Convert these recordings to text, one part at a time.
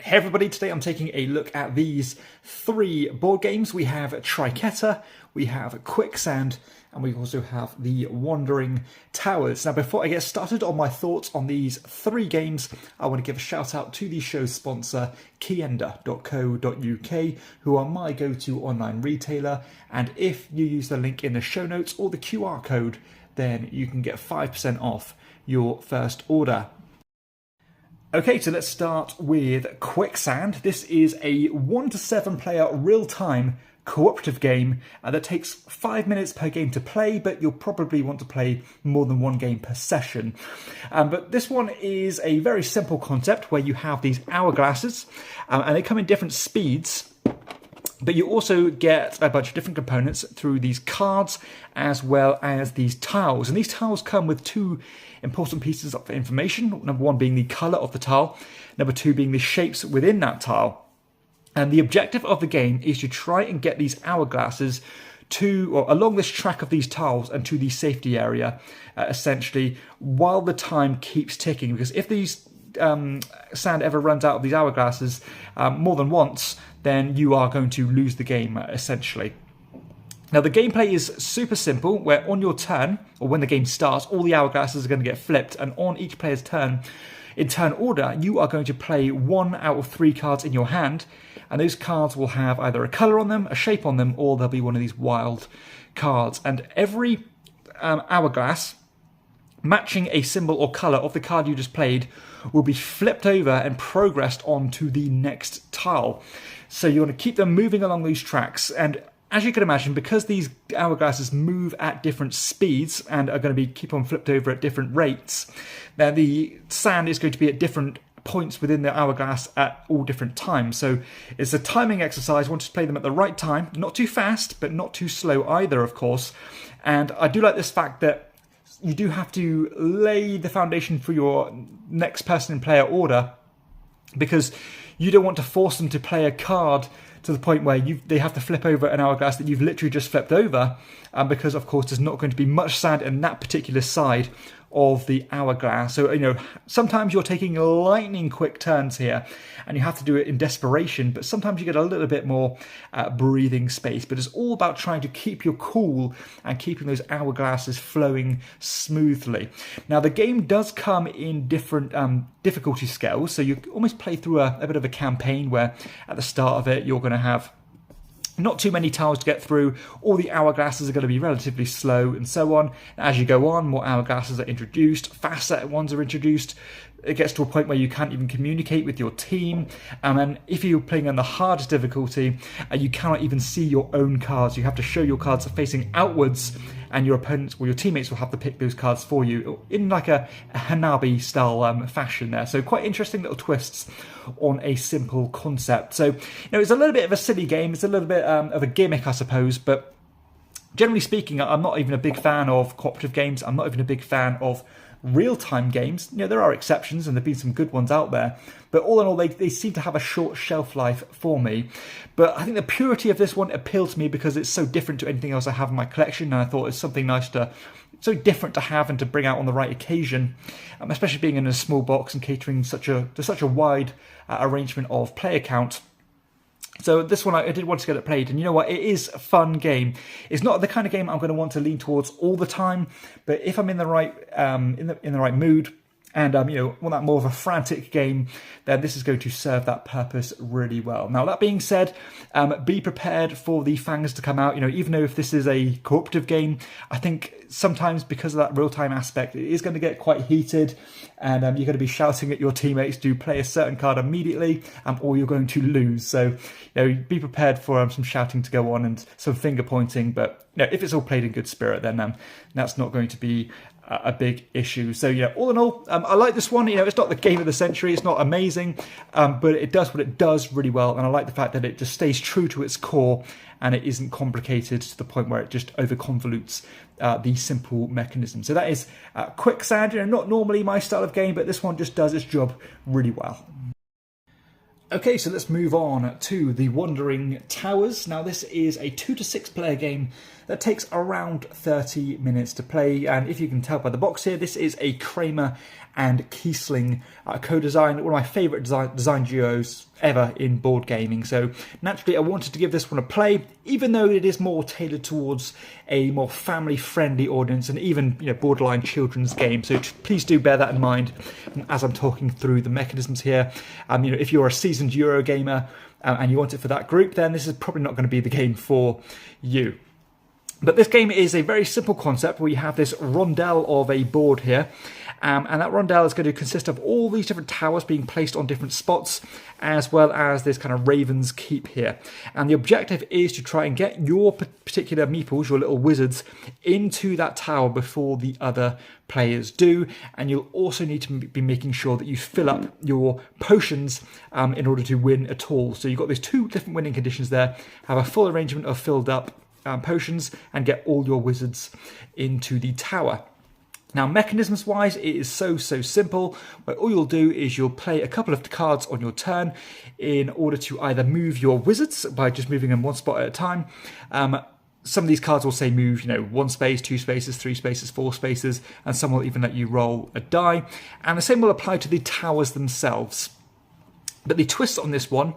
Hey everybody, today I'm taking a look at these three board games. We have Triqueta, we have Quicksand, and we also have the Wandering Towers. Now before I get started on my thoughts on these three games, I want to give a shout out to the show's sponsor, KIENDA.co.uk, who are my go-to online retailer, and if you use the link in the show notes or the QR code, then you can get 5% off your first order. Okay, so let's start with Quicksand. This is a 1 to 7 player real-time cooperative game that takes 5 minutes per game to play, but you'll probably want to play more than one game per session. But this one is a very simple concept where you have these hourglasses and they come in different speeds. But you also get a bunch of different components through these cards as well as these tiles. And these tiles come with two important pieces of information. Number one being the colour of the tile. Number two being the shapes within that tile. And the objective of the game is to try and get these hourglasses to, or along this track of these tiles and to the safety area, essentially, while the time keeps ticking. Because if these sand ever runs out of these hourglasses more than once, then you are going to lose the game, essentially. Now, the gameplay is super simple, where on your turn, or when the game starts, all the hourglasses are going to get flipped, and on each player's turn, in turn order, you are going to play 1 out of 3 cards in your hand, and those cards will have either a colour on them, a shape on them, or they'll be one of these wild cards. And every hourglass matching a symbol or colour of the card you just played will be flipped over and progressed on to the next tile. So you want to keep them moving along these tracks, and as you can imagine, because these hourglasses move at different speeds and are going to be keep on flipped over at different rates, then the sand is going to be at different points within the hourglass at all different times. So it's a timing exercise. You want to play them at the right time, not too fast, but not too slow either, of course. And I do like this fact that you do have to lay the foundation for your next person in player order, because you don't want to force them to play a card to the point where they have to flip over an hourglass that you've literally just flipped over, because of course there's not going to be much sand in that particular side of the hourglass. So, you know, sometimes you're taking lightning quick turns here and you have to do it in desperation, but sometimes you get a little bit more breathing space. But it's all about trying to keep your cool and keeping those hourglasses flowing smoothly. Now, the game does come in different difficulty scales, so you almost play through a bit of a campaign where at the start of it you're going to have not too many tiles to get through, all the hourglasses are going to be relatively slow and so on. As you go on, more hourglasses are introduced, faster ones are introduced. It gets to a point where you can't even communicate with your team. And if you're playing on the hardest difficulty, you cannot even see your own cards. You have to show your cards facing outwards, and your opponents or your teammates will have to pick those cards for you in like a Hanabi style fashion there. So quite interesting little twists on a simple concept. So, you know, it's a little bit of a silly game. It's a little bit of a gimmick, I suppose, but generally speaking, I'm not even a big fan of cooperative games. I'm not even a big fan of real-time games. You know, there are exceptions and there've been some good ones out there, but all in all, they seem to have a short shelf life for me. But I think the purity of this one appealed to me because it's so different to anything else I have in my collection, and I thought it's something nice so different to have and to bring out on the right occasion, especially being in a small box and catering to such a wide arrangement of player count. So this one, I did want to get it played, and you know what? It is a fun game. It's not the kind of game I'm going to want to lean towards all the time, but if I'm in the right in the right mood and you know, want that more of a frantic game, then this is going to serve that purpose really well. Now, that being said, be prepared for the fangs to come out. You know, even though if this is a cooperative game, I think sometimes because of that real-time aspect, it is going to get quite heated, and you're going to be shouting at your teammates to play a certain card immediately, or you're going to lose. So, you know, be prepared for some shouting to go on and some finger pointing. But you know, if it's all played in good spirit, then that's not going to be a big issue. So, you know, all in all, I like this one. You know, it's not the game of the century, it's not amazing, but it does what it does really well, and I like the fact that it just stays true to its core and it isn't complicated to the point where it just over convolutes the simple mechanism. So that is Quicksand. You know, not normally my style of game, but this one just does its job really well. Okay, so let's move on to the Wandering Towers. Now, this is a 2 to 6 player game that takes around 30 minutes to play. And if you can tell by the box here, this is a Kramer and Kiesling co-design, one of my favourite design duos ever in board gaming. So naturally I wanted to give this one a play, even though it is more tailored towards a more family-friendly audience and even borderline children's game. So please do bear that in mind as I'm talking through the mechanisms here. If you're a seasoned Euro gamer and you want it for that group, then this is probably not going to be the game for you. But this game is a very simple concept where you have this rondel of a board here, and that rondel is going to consist of all these different towers being placed on different spots, as well as this kind of Raven's Keep here. And the objective is to try and get your particular meeples, your little wizards, into that tower before the other players do. And you'll also need to be making sure that you fill up your potions in order to win at all. So you've got these two different winning conditions there. Have a full arrangement of filled up potions and get all your wizards into the tower. Now, mechanisms wise, it is so simple, where all you'll do is you'll play a couple of cards on your turn in order to either move your wizards by just moving them one spot at a time. Some of these cards will say move, 1 space, 2 spaces, 3 spaces, 4 spaces, and some will even let you roll a die. And the same will apply to the towers themselves. But the twist on this one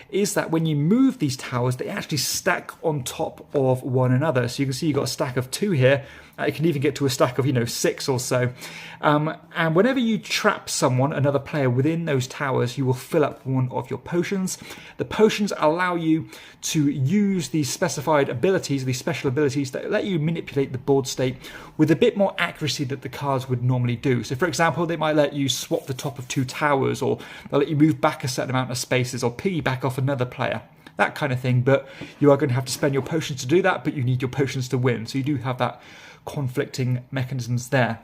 is that when you move these towers, they actually stack on top of one another. So you can see you've got a stack of 2 here. It can even get to a stack of, 6 or so. And whenever you trap someone, another player within those towers, you will fill up one of your potions. The potions allow you to use these specified abilities, these special abilities that let you manipulate the board state with a bit more accuracy that the cards would normally do. So for example, they might let you swap the top of 2 towers, or they'll let you move back a certain amount of spaces, or piggyback off another player. That kind of thing, but you are going to have to spend your potions to do that, but you need your potions to win. So you do have that conflicting mechanisms there.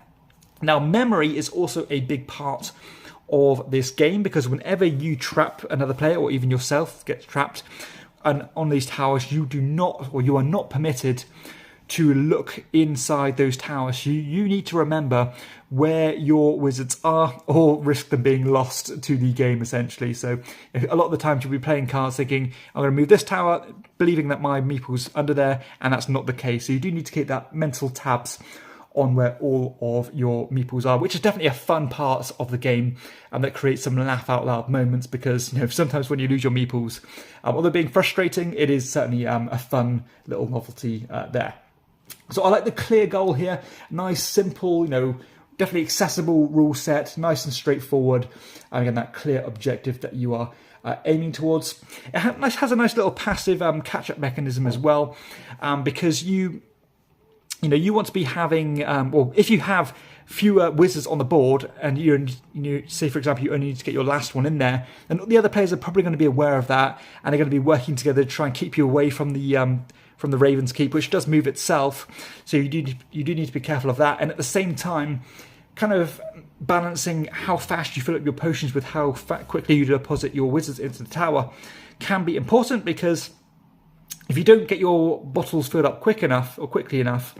Now, memory is also a big part of this game, because whenever you trap another player, or even yourself gets trapped and on these towers, you are not permitted to look inside those towers. You need to remember where your wizards are, or risk them being lost to the game, essentially. So a lot of the times you'll be playing cards thinking, I'm going to move this tower, believing that my meeple's under there, and that's not the case. So you do need to keep that mental tabs on where all of your meeples are, which is definitely a fun part of the game, and that creates some laugh out loud moments, because sometimes when you lose your meeples, although being frustrating, it is certainly a fun little novelty there. So I like the clear goal here. Nice, simple, definitely accessible rule set, nice and straightforward. And again, that clear objective that you are aiming towards. It has a nice little passive catch-up mechanism as well, because you want to be having, or if you have fewer wizards on the board, and you say, for example, you only need to get your last one in there, then the other players are probably going to be aware of that, and they're going to be working together to try and keep you away from the Raven's Keep, which does move itself. So you do need to be careful of that, and at the same time, kind of balancing how fast you fill up your potions with how quickly you deposit your wizards into the tower can be important, because if you don't get your bottles filled up quickly enough,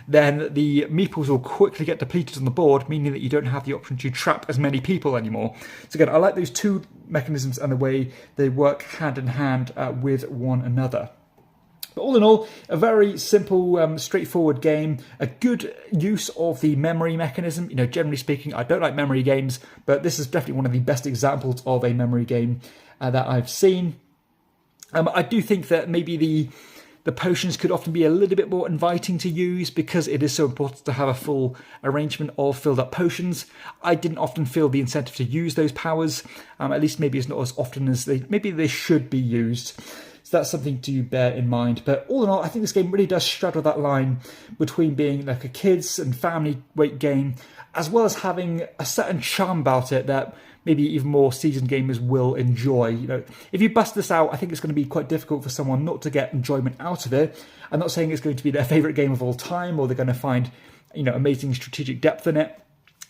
then the meeples will quickly get depleted on the board, meaning that you don't have the option to trap as many people anymore. So again, I like those two mechanisms and the way they work hand in hand with one another. But all in all, a very simple, straightforward game, a good use of the memory mechanism. Generally speaking, I don't like memory games, but this is definitely one of the best examples of a memory game that I've seen. I do think that maybe the potions could often be a little bit more inviting to use, because it is so important to have a full arrangement of filled up potions. I didn't often feel the incentive to use those powers, at least maybe it's not as often as they should be used. So that's something to bear in mind. But all in all, I think this game really does straddle that line between being like a kids and family weight game, as well as having a certain charm about it that maybe even more seasoned gamers will enjoy. If you bust this out, I think it's going to be quite difficult for someone not to get enjoyment out of it. I'm not saying it's going to be their favourite game of all time, or they're going to find, amazing strategic depth in it.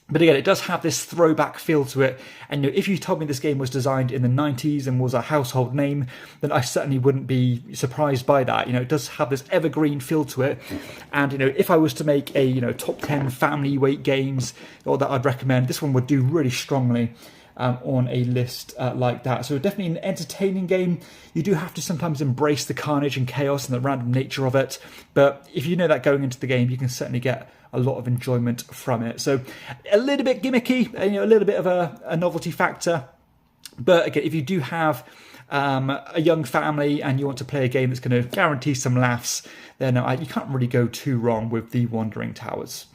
But again, it does have this throwback feel to it. And if you told me this game was designed in the 90s and was a household name, then I certainly wouldn't be surprised by that. It does have this evergreen feel to it. And, if I was to make a, top 10 family weight games or that I'd recommend, this one would do really strongly on a list like that. So definitely an entertaining game. You do have to sometimes embrace the carnage and chaos and the random nature of it, but if you know that going into the game, you can certainly get a lot of enjoyment from it. So a little bit gimmicky, a little bit of a novelty factor, but again, if you do have a young family and you want to play a game that's going to guarantee some laughs, then you can't really go too wrong with the Wandering Towers.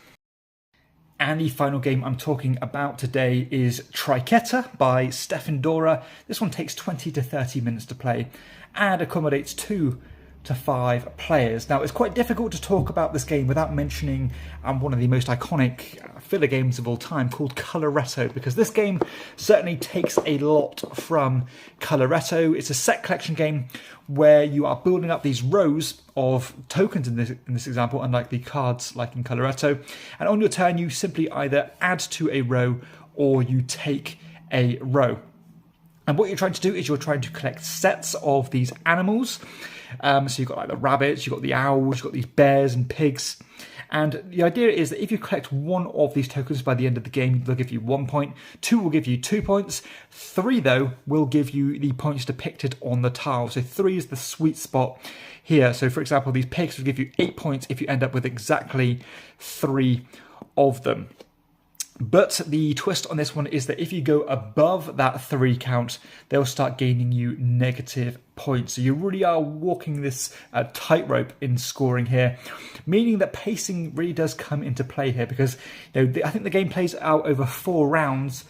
And the final game I'm talking about today is Triqueta by Stefan Dora. This one takes 20 to 30 minutes to play and accommodates 2 to 5 players. Now, it's quite difficult to talk about this game without mentioning one of the most iconic filler games of all time called Coloretto, because this game certainly takes a lot from Coloretto. It's a set collection game where you are building up these rows of tokens in this example, unlike the cards like in Coloretto. And on your turn, you simply either add to a row or you take a row. And what you're trying to do is you're trying to collect sets of these animals. So you've got like the rabbits, you've got the owls, you've got these bears and pigs. And the idea is that if you collect one of these tokens by the end of the game, they'll give you 1 point. 2 will give you 2 points. 3, though, will give you the points depicted on the tile. So 3 is the sweet spot here. So, for example, these pigs will give you 8 points if you end up with exactly 3 of them. But the twist on this one is that if you go above that 3 count, they'll start gaining you negative points. So you really are walking this tightrope in scoring here, meaning that pacing really does come into play here, because I think the game plays out over 4 rounds.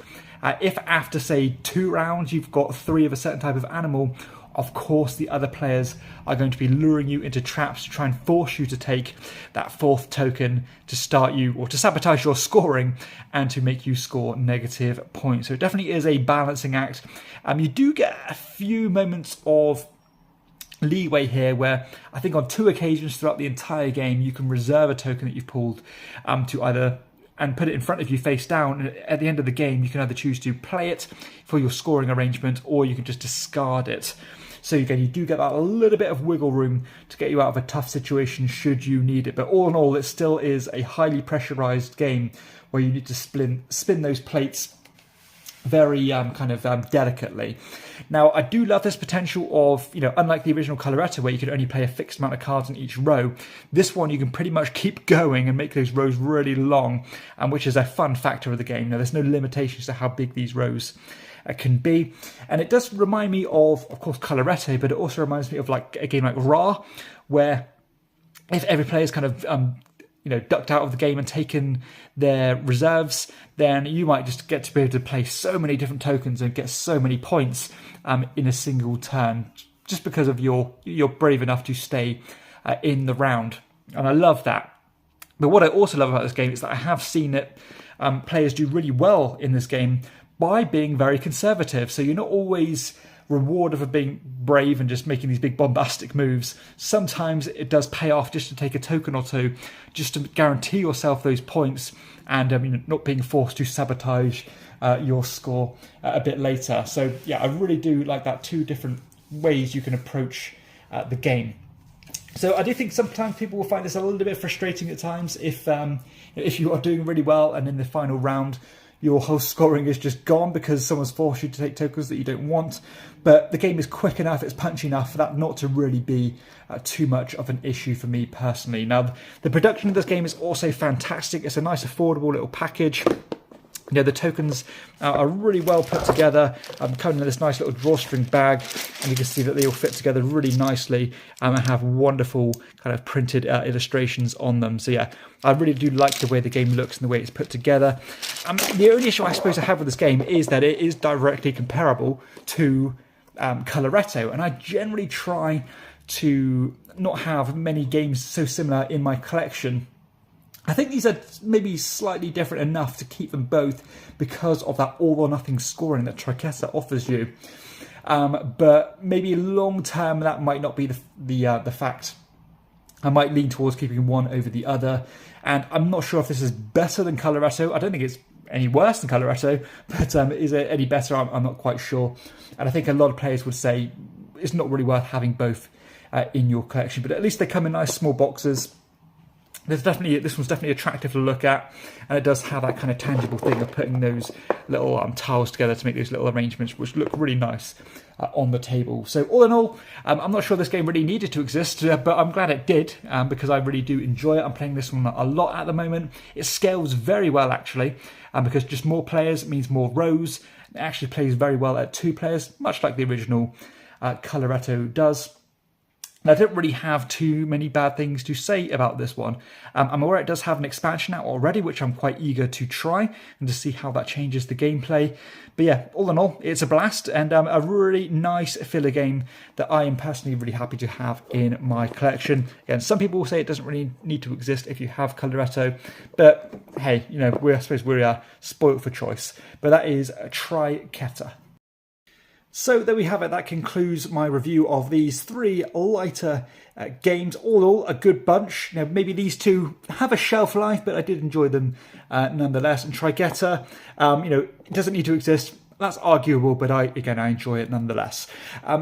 If after, say, 2 rounds, you've got 3 of a certain type of animal, of course the other players are going to be luring you into traps to try and force you to take that 4th token to start you, or to sabotage your scoring and to make you score negative points. So it definitely is a balancing act. You do get a few moments of leeway here where I think on 2 occasions throughout the entire game you can reserve a token that you've pulled to either and put it in front of you face down. At the end of the game, you can either choose to play it for your scoring arrangement, or you can just discard it. So again, you do get that a little bit of wiggle room to get you out of a tough situation should you need it. But all in all, it still is a highly pressurized game where you need to spin those plates very delicately. Now, I do love this potential of, unlike the original Coloretto where you could only play a fixed amount of cards in each row, this one you can pretty much keep going and make those rows really long, which is a fun factor of the game. Now, there's no limitations to how big these rows can be. And it does remind me of course, Coloretto, but it also reminds me of like a game like Ra, where if every player is kind of ducked out of the game and taken their reserves, then you might just get to be able to play so many different tokens and get so many points in a single turn, just because of you're brave enough to stay in the round. And I love that. But what I also love about this game is that I have seen that players do really well in this game by being very conservative. So you're not always rewarded for being brave and just making these big bombastic moves. Sometimes it does pay off just to take a token or 2, just to guarantee yourself those points and not being forced to sabotage your score a bit later. So yeah, I really do like that 2 different ways you can approach the game. So I do think sometimes people will find this a little bit frustrating at times if you are doing really well and in the final round your whole scoring is just gone because someone's forced you to take tokens that you don't want. But the game is quick enough, it's punchy enough for that not to really be too much of an issue for me personally. Now, the production of this game is also fantastic. It's a nice, affordable little package. The tokens are really well put together. Coming in this nice little drawstring bag, and you can see that they all fit together really nicely and have wonderful kind of printed illustrations on them. So yeah, I really do like the way the game looks and the way it's put together. The only issue I suppose I have with this game is that it is directly comparable to Coloretto, and I generally try to not have many games so similar in my collection. I think these are maybe slightly different enough to keep them both because of that all or nothing scoring that Triqueta offers you. But maybe long term that might not be the fact. I might lean towards keeping one over the other. And I'm not sure if this is better than Coloretto. I don't think it's any worse than Coloretto, but is it any better? I'm not quite sure. And I think a lot of players would say it's not really worth having both in your collection. But at least they come in nice small boxes. this one's definitely attractive to look at, and it does have that kind of tangible thing of putting those little tiles together to make those little arrangements, which look really nice on the table. So all in all, I'm not sure this game really needed to exist, but I'm glad it did, because I really do enjoy it. I'm playing this one a lot at the moment. It scales very well actually, because just more players means more rows. It actually plays very well at 2 players, much like the original Coloretto does. I don't really have too many bad things to say about this one. I'm aware it does have an expansion out already, which I'm quite eager to try and to see how that changes the gameplay. But yeah, all in all, it's a blast and a really nice filler game that I am personally really happy to have in my collection. Again, some people say it doesn't really need to exist if you have Coloretto, but hey, you know, I suppose we're spoilt for choice. But that is Triqueta. So there we have it. That concludes my review of these 3 lighter games. All in all, a good bunch. You know, maybe these 2 have a shelf life, but I did enjoy them nonetheless. And Triqueta, you know, it doesn't need to exist. That's arguable, but I enjoy it nonetheless.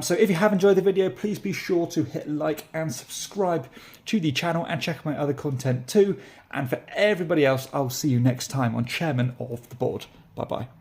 So if you have enjoyed the video, please be sure to hit like and subscribe to the channel and check out my other content too. And for everybody else, I'll see you next time on Chairman of the Board. Bye-bye.